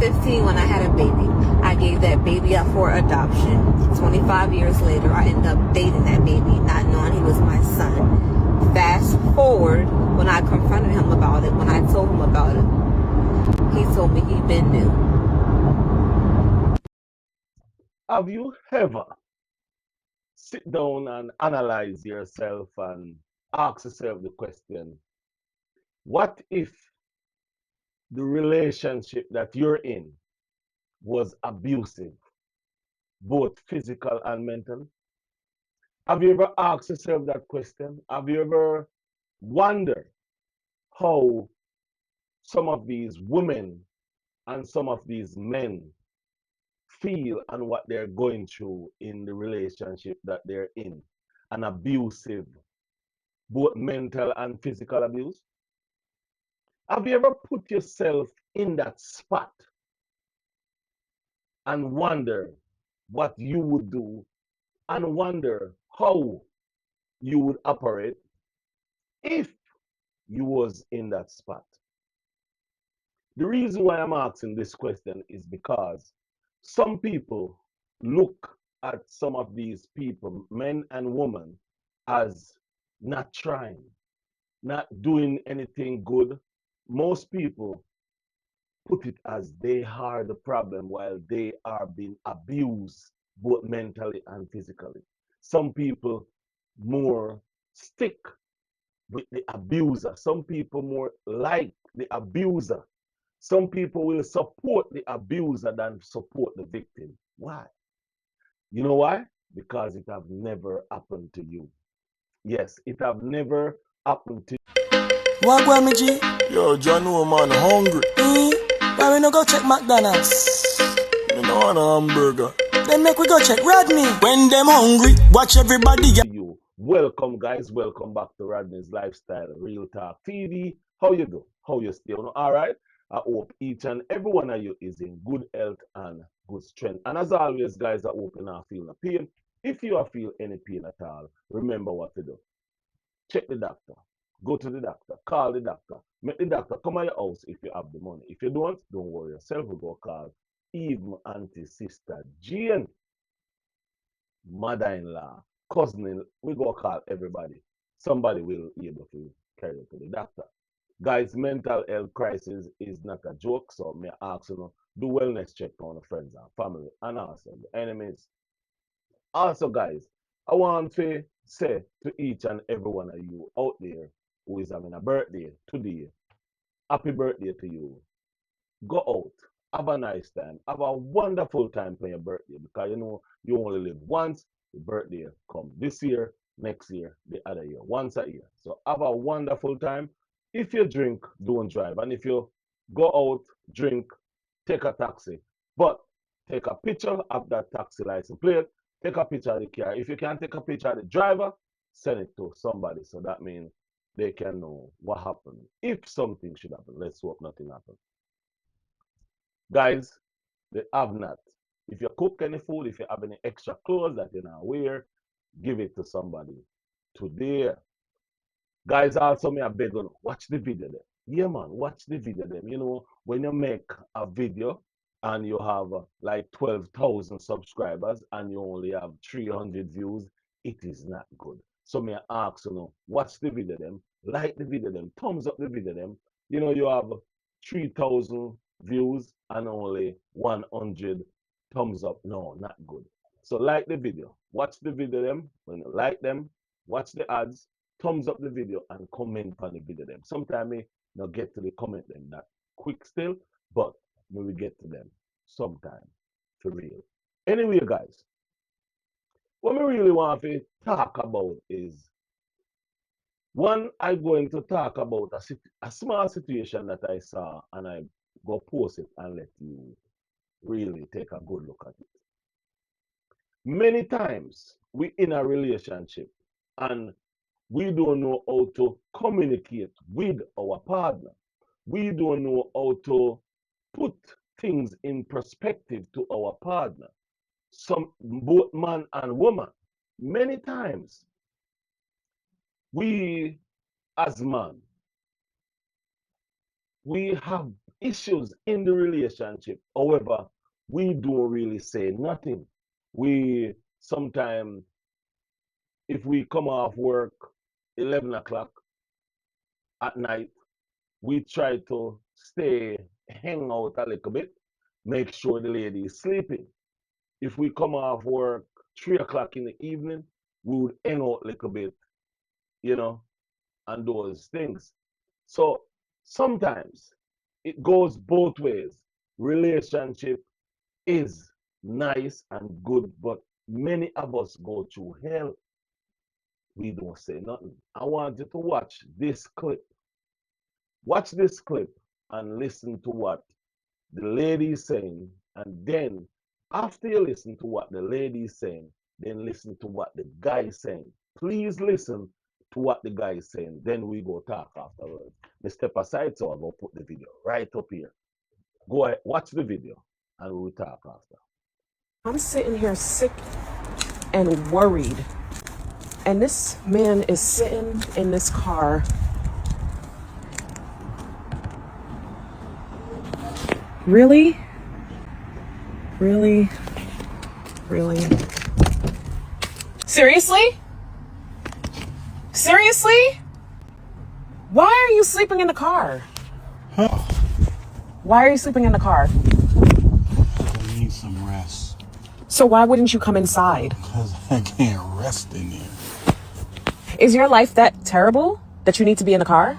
15 when I had a baby. I gave that baby up for adoption. 25 years later, I ended up dating that baby, not knowing he was my son. Fast forward, when I confronted him about it, when I told him about it, he told me he'd been new. Have you ever sit down and analyze yourself and ask yourself the question, what if the relationship that you're in was abusive, both physical and mental? Have you ever asked yourself that question? Have you ever wondered how some of these women and some of these men feel and what they're going through in the relationship that they're in? An abusive, both mental and physical abuse? Have you ever put yourself in that spot and wonder what you would do and wonder how you would operate if you was in that spot? The reason why I'm asking this question is because some people look at some of these people, men and women, as not trying, not doing anything good. Most people put it as they are the problem while they are being abused both mentally and physically. Some people more stick with the abuser. Some people more like the abuser. Some people will support the abuser than support the victim. Why? You know why? Because it have never happened to you. Yes, it have never happened to you. What go me G? Yo, John, no man hungry. Why we no go check McDonald's? Me no want a hamburger. Then make we go check Rodney. When them hungry, watch everybody get you. Welcome, guys. Welcome back to Rodney's Lifestyle Real Talk TV. How you do? How you still? All right. I hope each and every one of you is in good health and good strength. And as always, guys, I hope you not feel no pain. If you are feel any pain at all, remember what to do. Check the doctor. Go to the doctor. Call the doctor. Make the doctor come at your house if you have the money. If you don't worry yourself. We go call even auntie, sister Jane, mother-in-law, cousin. We go call everybody. Somebody will be able to carry you to the doctor. Guys, mental health crisis is not a joke, so me ask you, do wellness check on the friends and family and also the enemies. Also, guys, I want to say to each and every one of you out there who is having a birthday today, happy birthday to you. Go out, have a nice time, have a wonderful time for your birthday because you know you only live once. The birthday come this year, next year, the other year, once a year. So have a wonderful time. If you drink, don't drive. And if you go out, drink, take a taxi. But take a picture of that taxi license plate, take a picture of the car. If you can't take a picture of the driver, send it to somebody. So that means they can know what happened. If something should happen, let's hope nothing happens. Guys, they have not. If you cook any food, if you have any extra clothes that you not wear, give it to somebody today. Guys, also me I beg you, watch the video there. Yeah, man, watch the video there. You know, when you make a video and you have like 12,000 subscribers and you only have 300 views, it is not good. So me I ask you, know, watch the video them, like the video them, thumbs up the video them. You know, you have 3,000 views and only 100 thumbs up. No, not good. So like the video, watch the video them. When you like them, watch the ads, thumbs up the video and comment on the video them. Sometimes I not get to the comment them that quick still, but we will get to them sometime for real. Anyway, guys, what we really want to talk about is one, I'm going to talk about a small situation that I saw and I go post it and let you really take a good look at it. Many times we in a relationship and we don't know how to communicate with our partner. We don't know how to put things in perspective to our partner. Some both man and woman. Many times we as man, we have issues in the relationship. However, we don't really say nothing. We sometimes, if we come off work 11 o'clock at night, we try to stay, hang out a little bit, make sure the lady is sleeping. If we come off work 3 o'clock in the evening, we would hang out a little bit, you know, and those things. So sometimes it goes both ways. Relationship is nice and good, but many of us go through hell. We don't say nothing. I want you to watch this clip. Watch this clip and listen to what the lady is saying. And then, after you listen to what the lady is saying, then listen to what the guy is saying. Please listen to what the guy is saying. Then we go talk afterwards. Me step aside, so I'm going to put the video right up here. Go ahead, watch the video, and we'll talk after. I'm sitting here sick and worried. And this man is sitting in this car. Really? Really? Really? Seriously? Seriously? Why are you sleeping in the car? Huh? Why are you sleeping in the car? I need some rest. So why wouldn't you come inside? Because I can't rest in there. Is your life that terrible that you need to be in the car?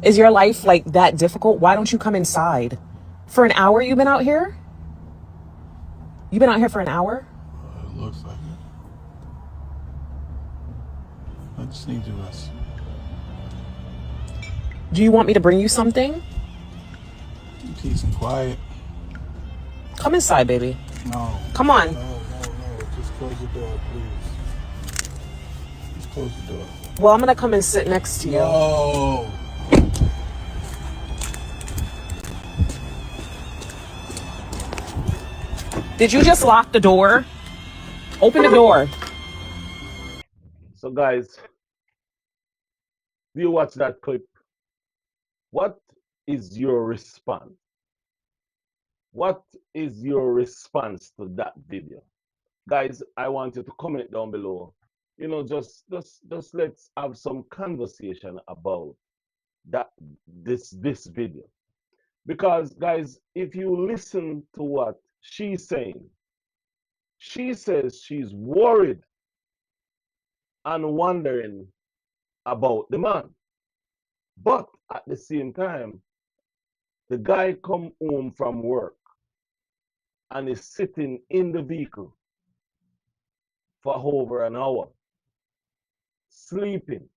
Is your life like that difficult? Why don't you come inside? For an hour you've been out here? You've been out here for an hour? It looks like it. I just need to rest. Do you want me to bring you something? Peace and quiet. Come inside, baby. No. Come on. No. Just close the door, please. Just close the door. Well, I'm gonna come and sit next to you. No. Did you just lock the door? Open the door. So, guys, do you watch that clip? What is your response? What is your response to that video? Guys, I want you to comment down below. You know, just let's have some conversation about this video. Because, guys, if you listen to what she's saying, she says she's worried and wondering about the man. But at the same time, the guy come home from work and is sitting in the vehicle for over an hour, sleeping,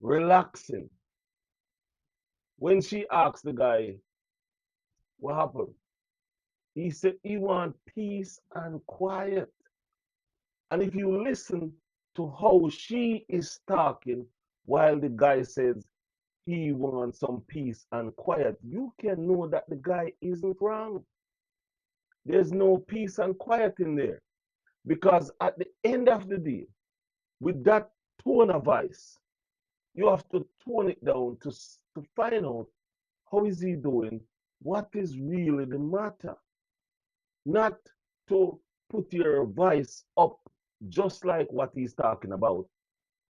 relaxing. When she asked the guy, what happened? He said he want peace and quiet. And if you listen to how she is talking while the guy says he wants some peace and quiet, you can know that the guy isn't wrong. There's no peace and quiet in there. Because at the end of the day, with that tone of voice, you have to tone it down to find out how is he doing, what is really the matter. Not to put your voice up just like what he's talking about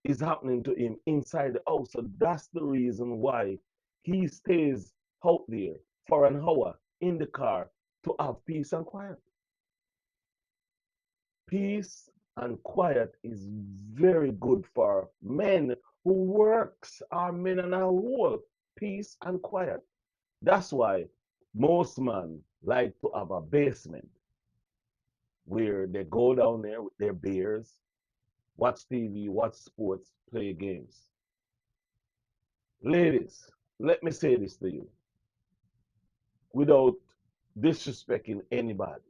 is happening to him inside the house. So that's the reason why he stays out there for an hour in the car to have peace and quiet. Peace and quiet is very good for men who works, are men and a whole. Peace and quiet. That's why most men like to have a basement where they go down there with their beers, watch TV, watch sports, play games. Ladies, let me say this to you without disrespecting anybody.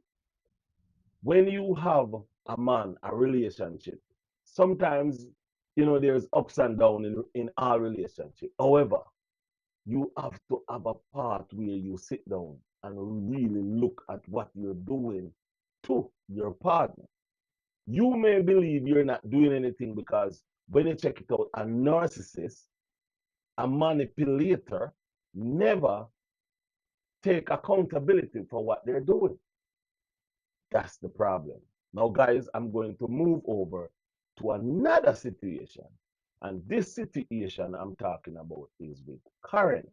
When you have a man, a relationship, sometimes, you know, there's ups and downs in our relationship. However, you have to have a part where you sit down and really look at what you're doing to your partner. You may believe you're not doing anything because when you check it out, a narcissist a manipulator never take accountability for what they're doing. That's the problem. Now, guys, I'm going to move over to another situation. And this situation I'm talking about is with Karen.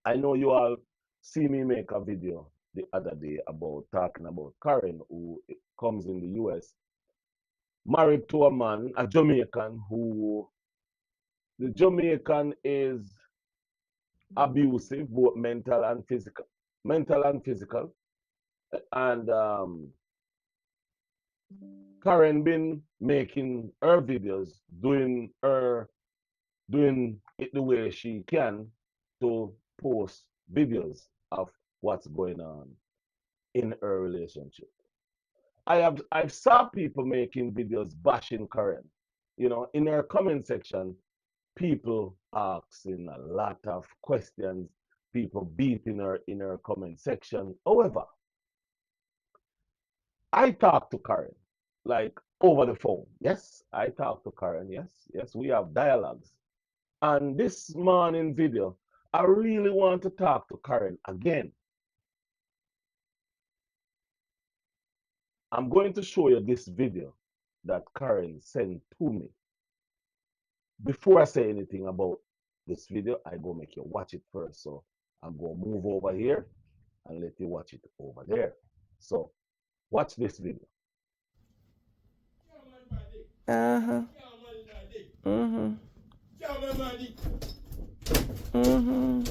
I know you all see me make a video the other day about talking about Karen, who comes in the US, married to a man, a Jamaican, who the Jamaican is abusive, both mental and physical. Mental and physical. And Karen been making her videos, doing it the way she can to post videos of what's going on in her relationship. I've saw people making videos bashing Karen. You know, in her comment section, people asking a lot of questions, people beating her in her comment section. However, I talk to Karen, like over the phone. Yes, I talk to Karen. Yes, we have dialogues. And this morning video, I really want to talk to Karen again. I'm going to show you this video that Karen sent to me. Before I say anything about this video, I go make you watch it first. So I'm going to move over here and let you watch it over there. So watch this video. Uh-huh. Mm-hmm. Mm-hmm.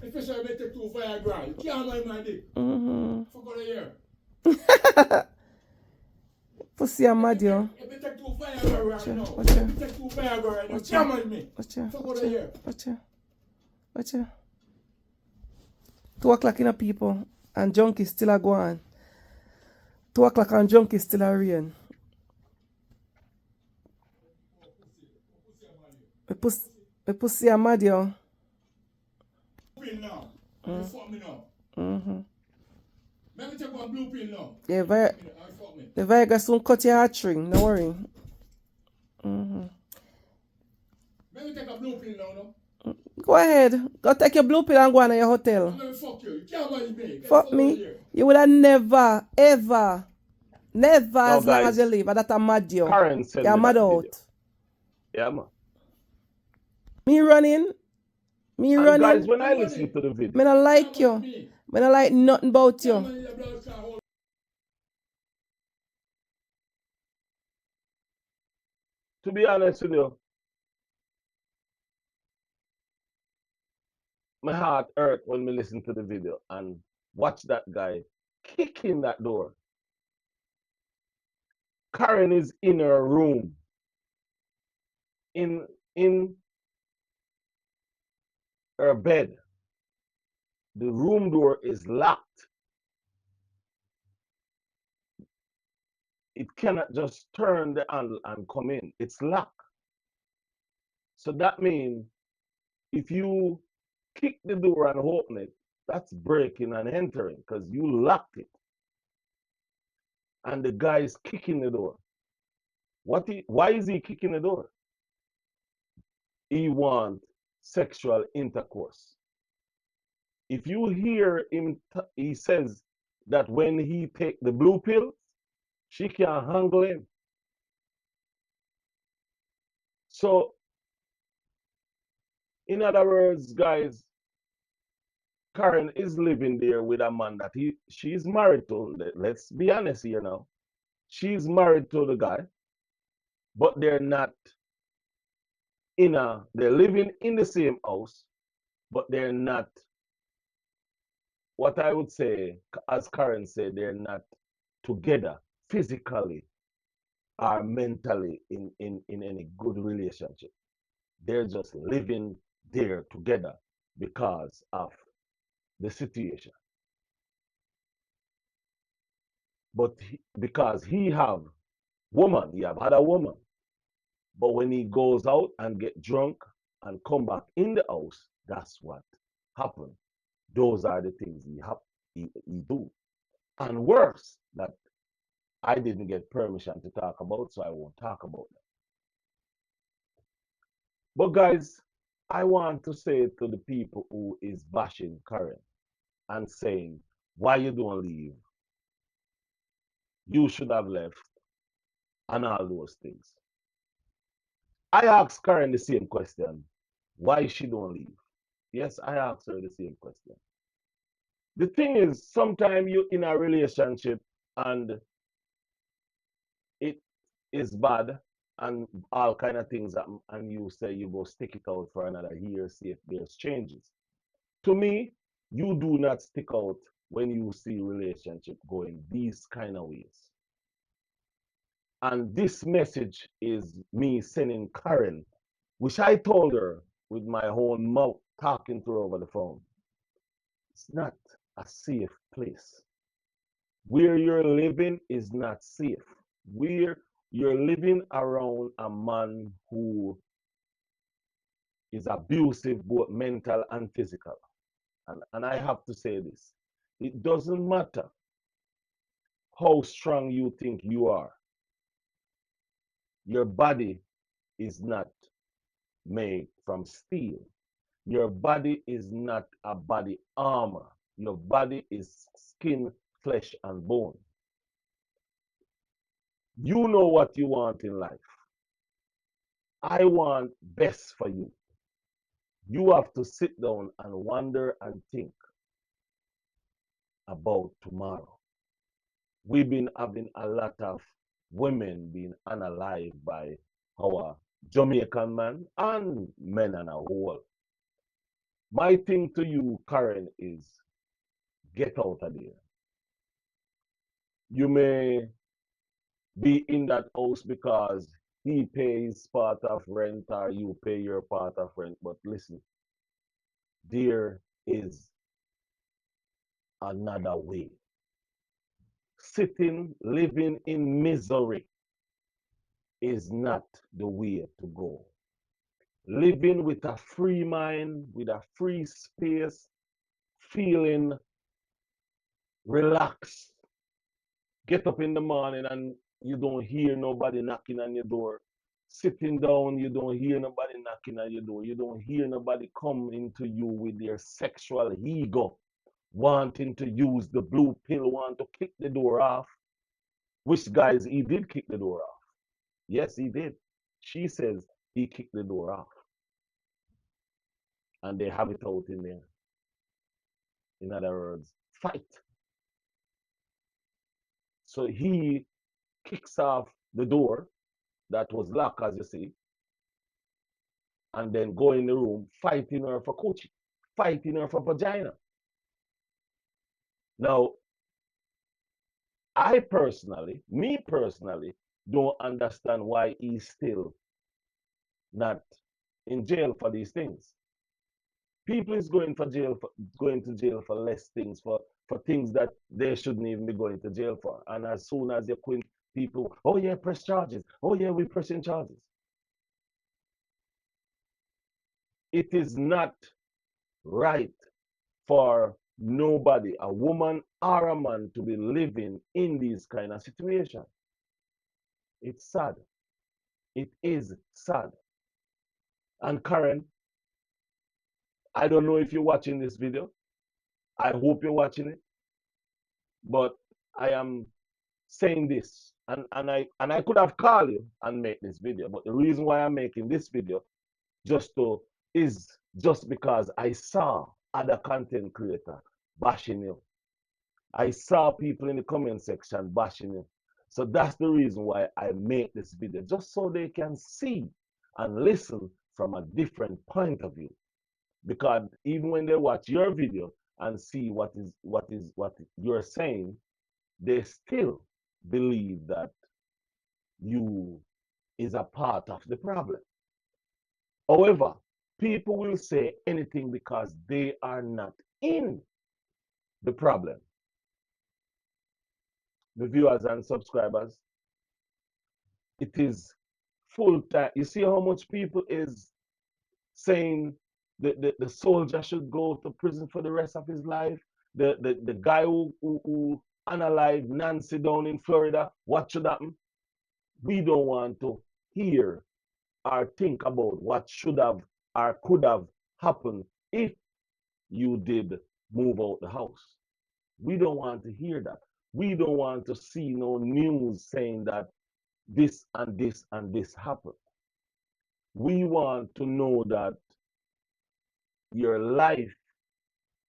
Especially when they take 2 Viagra. You can't mind my dick. Mm-hmm. Fuck out of here. Pussy and mad, yo. If they take 2 Viagra right now. Watch If ya. they take 2 Viagra right now. Watch You can't ya. mind me. Watch ya. Fuck out Watch of ya. here. Watch ya. Watch ya. 2 o'clock in the people and junkies still a go on. 2 o'clock and junkies still a rain. My pussy and mad, yo. Pill now. You fuck me now. Mm-hmm. Let me take one blue pill now. Yeah, Fuck me. the Viagra soon cut your heartstring. No worry. Mm-hmm. Let me take a blue pill now, no? Go ahead. Go take your blue pill and go on to your hotel. I'm gonna fuck you. You can't mind me. Fuck me. You would have never, ever, never No, as long guys, as you live. And that a mad you. Karen sent You're me mad that out. video. Yeah, man. Me running. Me And running. guys, when I listen to the video, Me not like you. Me not like nothing about you. to be honest with you, my heart hurt when we listen to the video and watch that guy kicking that door. Karen is in her room, in her bed. The room door is locked. It cannot just turn the handle and come in. It's locked. So that means if you kick the door and open it, that's breaking and entering because you locked it. And the guy is kicking the door. Why is he kicking the door? He wants sexual intercourse. If you hear him, he says that when he take the blue pill, she can't handle him. So, in other words, guys, Karen is living there with a man that she's married to. Let's be honest here now. She's married to the guy, but they're not they're living in the same house, but they're not, what I would say, as Karen said, they're not together physically or mentally in any good relationship. They're just living there together because of the situation. But because he have he have had a woman. But when he goes out and get drunk and come back in the house, that's what happened. Those are the things he do. And worse, that I didn't get permission to talk about, so I won't talk about them. But guys, I want to say to the people who is bashing Karen and saying, why you don't leave? You should have left and all those things. I asked Karen the same question. Why she don't leave? Yes, I asked her the same question. The thing is, sometimes you're in a relationship and it is bad and all kind of things happen, and you say you go stick it out for another year, see if there's changes. To me, you do not stick out when you see relationship going these kind of ways. And this message is me sending Karen, which I told her with my own mouth talking to her over the phone. It's not a safe place. Where you're living is not safe. Where you're living around a man who is abusive, both mental and physical. And I have to say this. It doesn't matter how strong you think you are. Your body is not made from steel. Your body is not a body armor. Your body is skin, flesh, and bone. You know what you want in life. I want best for you. You have to sit down and wonder and think about tomorrow. We've been having a lot of women being unalived by our Jamaican man and men on a whole. My thing to you, Karen, is get out of there. You may be in that house because he pays part of rent or you pay your part of rent. But listen, there is another way. Sitting, living in misery is not the way to go. Living with a free mind, with a free space, feeling relaxed. Get up in the morning and you don't hear nobody knocking on your door. Sitting down, you don't hear nobody knocking on your door. You don't hear nobody come into you with their sexual ego, wanting to use the blue pill, want to kick the door off. Which guys, he did kick the door off. Yes, he did. She says he kicked the door off. And they have it out in there. In other words, fight. So he kicks off the door that was locked, as you see, and then go in the room fighting her for coochie, fighting her for vagina. Now, me personally, don't understand why he's still not in jail for these things. People is going to jail for less things, for things that they shouldn't even be going to jail for. And as soon as you quit, people, oh yeah, press charges. Oh yeah, we're pressing charges. It is not right for nobody, a woman or a man, to be living in these kind of situations. It's sad. It is sad. And Karen, I don't know if you're watching this video. I hope you're watching it. But I am saying this, and I could have called you and make this video, but the reason why I'm making this video is just because I saw other content creator bashing you. I saw people in the comment section bashing you. So that's the reason why I make this video, just so they can see and listen from a different point of view. Because even when they watch your video and see what you're saying, they still believe that you is a part of the problem. However, people will say anything because they are not in the problem. The viewers and subscribers, it is full time. You see how much people is saying the soldier should go to prison for the rest of his life. The guy who unalived Nancy down in Florida, what should happen? We don't want to hear or think about what should have or could have happened if you did move out the house. We don't want to hear that. We don't want to see no news saying that this and this and this happened. We want to know that your life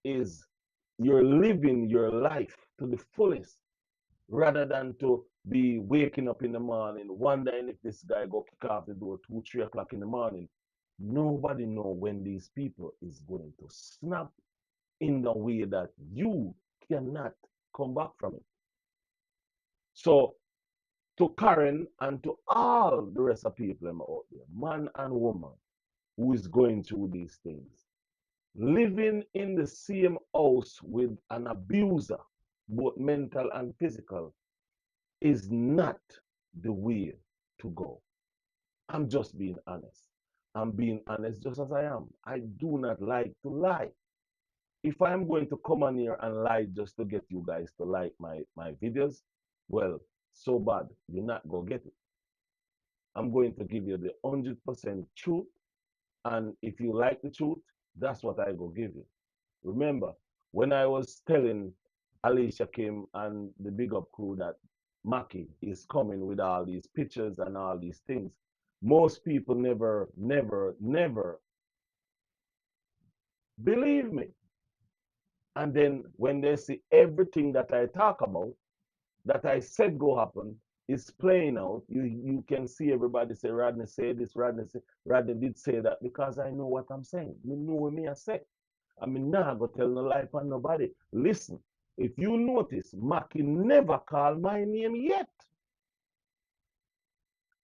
is, you're living your life to the fullest rather than to be waking up in the morning wondering if this guy go kick off the door 2, 3 o'clock in the morning. Nobody know when these people is going to snap in the way that you cannot come back from it. So to Karen and to all the rest of people out there, man and woman, who is going through these things, living in the same house with an abuser, both mental and physical, is not the way to go. I'm just being honest. I'm being honest just as I am. I do not like to lie. If I'm going to come on here and lie just to get you guys to like my videos, well, so bad. You're not going to get it. I'm going to give you the 100% truth. And if you like the truth, that's what I go give you. Remember, when I was telling Alicia Kim and the Big Up crew that Mackie is coming with all these pictures and all these things, most people never believe me. And then when they see everything that I talk about, that I said go happen, is playing out, you can see everybody say, Rodney said this, Rodney did say that, because I know what I'm saying. You know what me I say. I mean, now go tell no lie on nobody. Listen, if you notice, Mackie never called my name yet.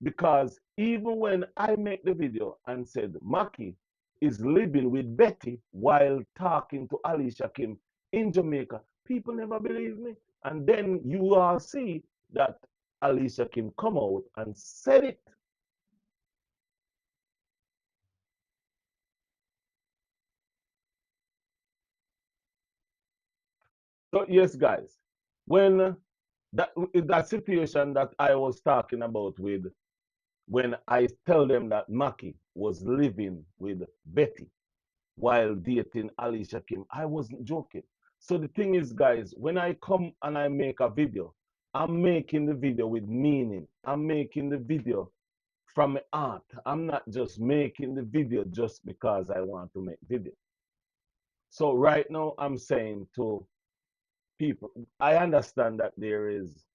Because even when I make the video and said Mackie is living with Betty while talking to Alicia Kim in Jamaica, people never believe me. And then you all see that Alicia Kim come out and said it. So yes, guys, when that situation that I was talking about with, when I tell them that Mackie was living with Betty while dating Alicia Kim, I wasn't joking. So the thing is, guys, when I come and I make a video, I'm making the video with meaning. I'm making the video from art. I'm not just making the video just because I want to make video. So right now I'm saying to people, I understand that there is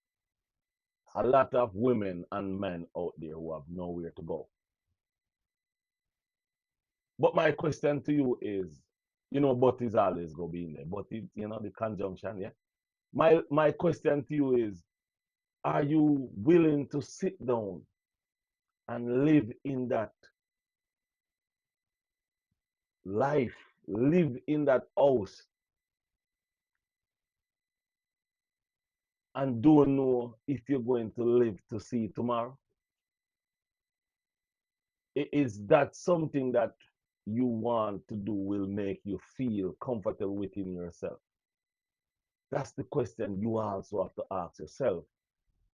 a lot of women and men out there who have nowhere to go. But my question to you is, but is always going to be in there. But, the conjunction, yeah? My question to you is, are you willing to sit down and live in that life, live in that house, and don't know if you're going to live to see tomorrow? Is that something that you want to do will make you feel comfortable within yourself? That's the question you also have to ask yourself.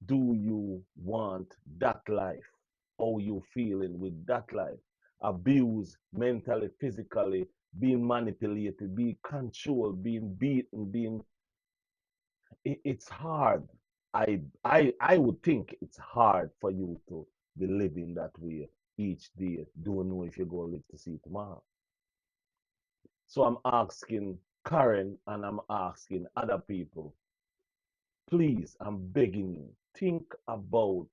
Do you want that life? How you feeling with that life? Abused mentally, physically, being manipulated, being controlled, being beaten, it's hard. I would think it's hard for you to be living that way each day. Don't know if you're going to live to see tomorrow. So I'm asking Karen and I'm asking other people, please, I'm begging you, think about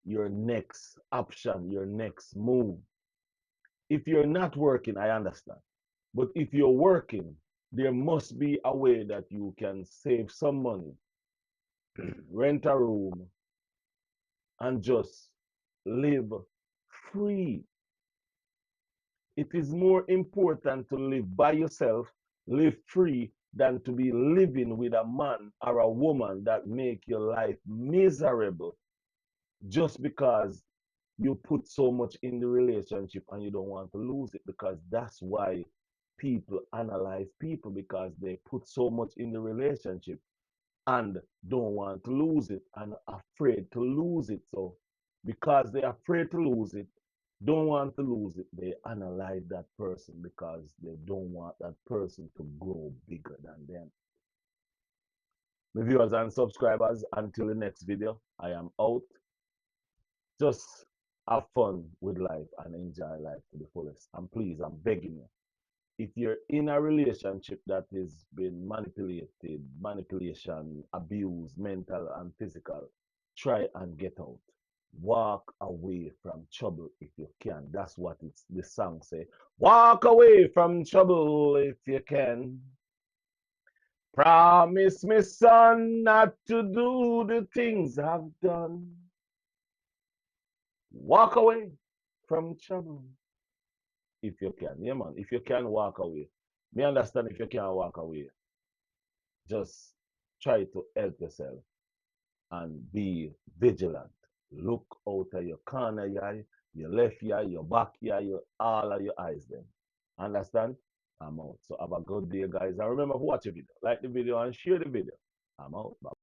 your next option, your next move. If you're not working, I understand. But if you're working, there must be a way that you can save some money, rent a room, and just live free. It is more important to live by yourself, live free, than to be living with a man or a woman that make your life miserable just because you put so much in the relationship and you don't want to lose it, because that's why people analyze people, because they put so much in the relationship and don't want to lose it and afraid to lose it. So because they're afraid to lose it, don't want to lose it, they analyze that person because they don't want that person to grow bigger than them. My viewers and subscribers, until the next video, I am out. Just have fun with life and enjoy life to the fullest. And please, I'm begging you, if you're in a relationship that is being manipulated, manipulation, abuse, mental and physical, try and get out. Walk away from trouble if you can. That's what the song say. Walk away from trouble if you can. Promise me, son, not to do the things I've done. Walk away from trouble if you can. Yeah, man. If you can walk away. Me understand if you can't walk away. Just try to help yourself and be vigilant. Look out of your corner eye, your left eye, your back eye, all of your eyes then. Understand? I'm out. So have a good day, guys. And remember to watch the video. Like the video and share the video. I'm out. Bye.